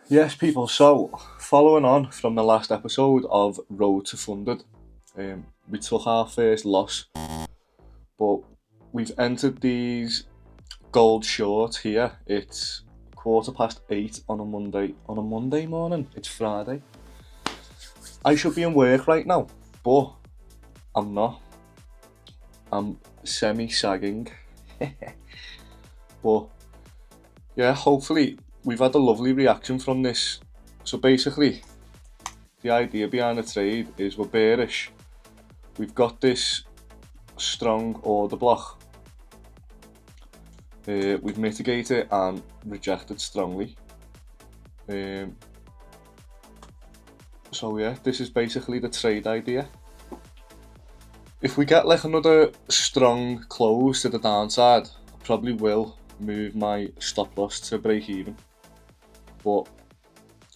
Yes, people. So, following on from the last episode of Road to Funded, we took our first loss, but we've entered these gold shorts here. It's 8:15 on a Monday. On a Monday morning, it's Friday. I should be in work right now, but I'm not. I'm semi-sagging. But yeah, hopefully we've had a lovely reaction from this. So basically, the idea behind the trade is we're bearish. We've got this strong order block. We've mitigated and rejected strongly. So yeah, this is basically the trade idea. If we get like another strong close to the downside, I probably will move my stop loss to break even. But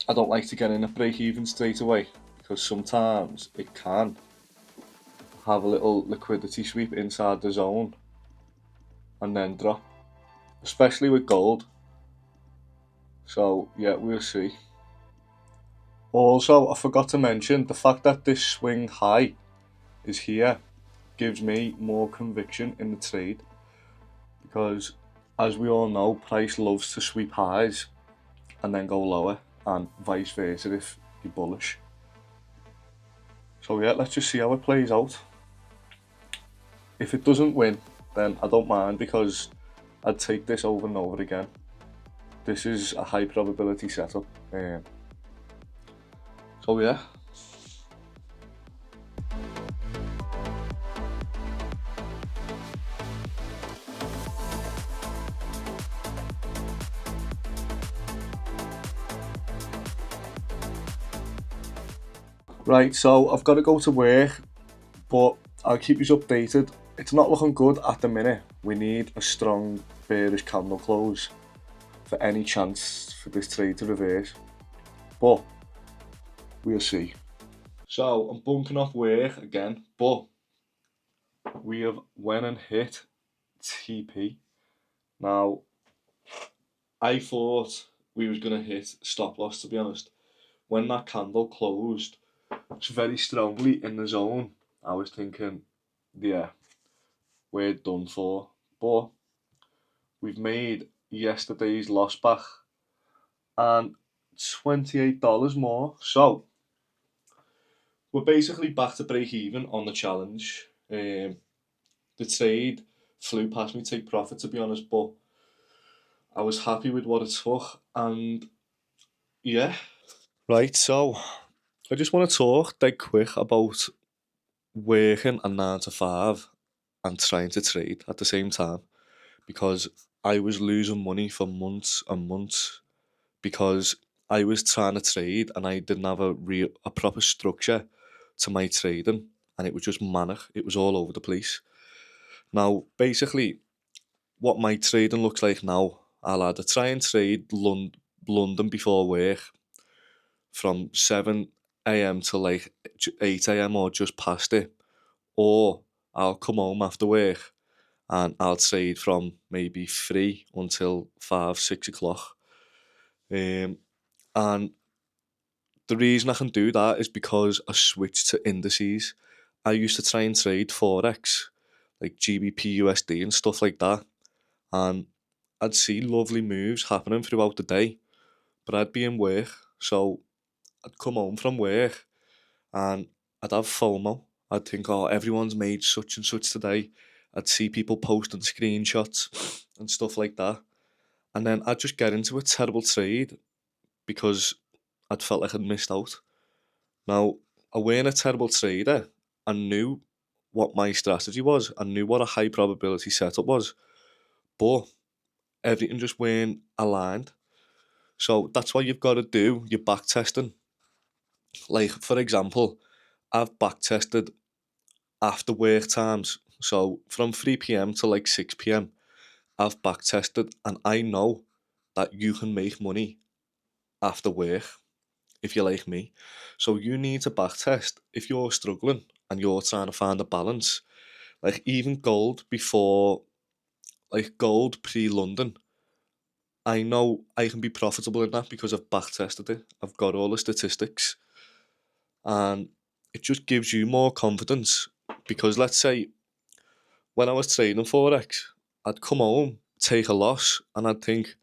I don't like to get in at break even straight away because sometimes it can have a little liquidity sweep inside the zone and then drop, especially with gold. So yeah, we'll see. Also, I forgot to mention the fact that this swing high is here gives me more conviction in the trade because, as we all know, price loves to sweep highs and then go lower, and vice versa if you're bullish. So yeah, let's just see how it plays out. If it doesn't win, then I don't mind because I'd take this over and over again. This is a high probability setup. So yeah. Right, so I've got to go to work, but I'll keep you updated. It's not looking good at the minute. We need a strong bearish candle close for any chance for this trade to reverse. But we'll see. So I'm bunking off work again, but we have went and hit TP. Now I thought we was gonna hit stop loss, to be honest. When that candle closed very strongly in the zone, I was thinking, yeah, we're done for. But we've made yesterday's loss back and $28 more. So we're basically back to break even on the challenge. The trade flew past me take profit, to be honest, but I was happy with what it took, and yeah. Right, so I just want to talk dead quick about working a 9 to 5 and trying to trade at the same time because I was losing money for months and months because I was trying to trade and I didn't have a proper structure to my trading, and it was just manic. It was all over the place. Now, basically, what my trading looks like now, I'll either try and trade London before work from 7 a.m. to like 8 a.m. or just past it, or I'll come home after work and I'll trade from maybe 3 until 5, 6 o'clock. And the reason I can do that is because I switched to indices. I used to try and trade Forex, like GBP USD and stuff like that, and I'd see lovely moves happening throughout the day, but I'd be in work, so I'd come home from work and I'd have FOMO. I'd think, oh, everyone's made such and such today. I'd see people posting screenshots and stuff like that. And then I'd just get into a terrible trade because I'd felt like I'd missed out. Now, I weren't a terrible trader. I knew what my strategy was. I knew what a high probability setup was. But everything just weren't aligned. So that's why you've got to do your back testing. Like, for example, I've back tested after work times. So from 3 p.m. to like 6 p.m., I've back tested and I know that you can make money after work if you're like me. So you need to back test if you're struggling and you're trying to find a balance. Like even gold before, like gold pre London I know I can be profitable in that because I've back tested it. I've got all the statistics, and it just gives you more confidence. Because let's say when I was trading Forex, I'd come home, take a loss, and I'd think,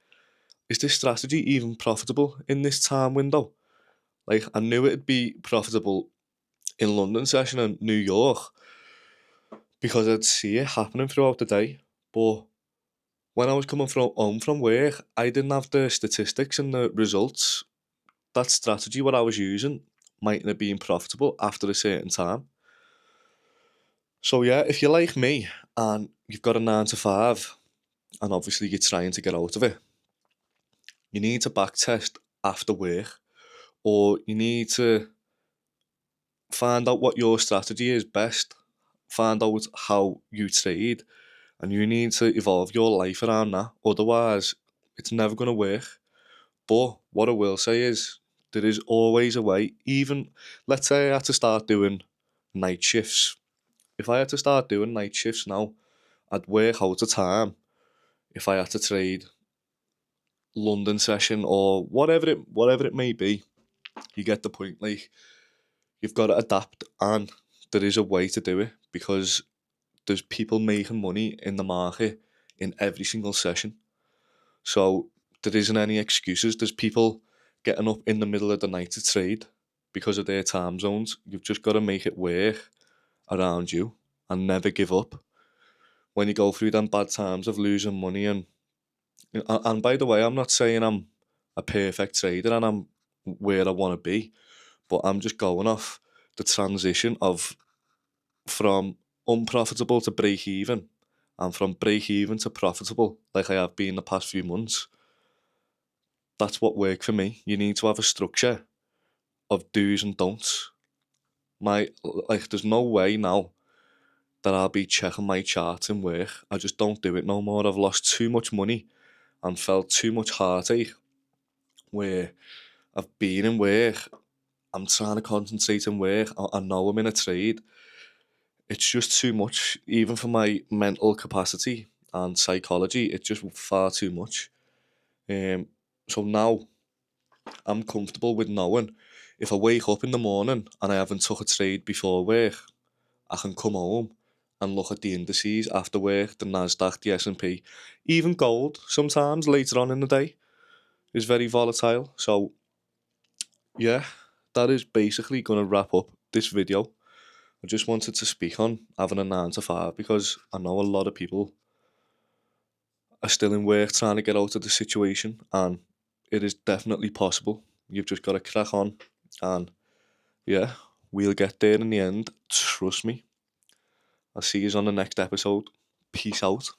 is this strategy even profitable in this time window? Like, I knew it'd be profitable in London session and New York because I'd see it happening throughout the day. But when I was coming from home from work, I didn't have the statistics and the results. That strategy what I was using mightn't have been profitable after a certain time. So yeah, if you're like me and you've got a 9 to 5 and obviously you're trying to get out of it, you need to backtest after work, or you need to find out what your strategy is best, find out how you trade, and you need to evolve your life around that. Otherwise, it's never going to work. But what I will say is, there is always a way. Even, let's say I had to start doing night shifts. If I had to start doing night shifts now, I'd work out a time if I had to trade London session or whatever it may be. You get the point. Like, you've got to adapt, and there is a way to do it because there's people making money in the market in every single session. So there isn't any excuses. There's people getting up in the middle of the night to trade because of their time zones. You've just got to make it work around you and never give up. When you go through them bad times of losing money, and by the way, I'm not saying I'm a perfect trader and I'm where I want to be, but I'm just going off the transition of from unprofitable to break even, and from break even to profitable, like I have been the past few months. That's what worked for me. You need to have a structure of do's and don'ts. There's no way now that I'll be checking my charts in work. I just don't do it no more. I've lost too much money and felt too much heartache where I've been in work. I'm trying to concentrate in work. I know I'm in a trade. It's just too much, even for my mental capacity and psychology. It's just far too much. Um, so now I'm comfortable with knowing if I wake up in the morning and I haven't took a trade before work, I can come home and look at the indices after work, the Nasdaq, the S&P, even gold. Sometimes later on in the day is very volatile. So yeah, that is basically going to wrap up this video. I just wanted to speak on having a 9 to 5 because I know a lot of people are still in work trying to get out of the situation, and it is definitely possible. You've just got to crack on, and yeah, we'll get there in the end. Trust me. I'll see you on the next episode. Peace out.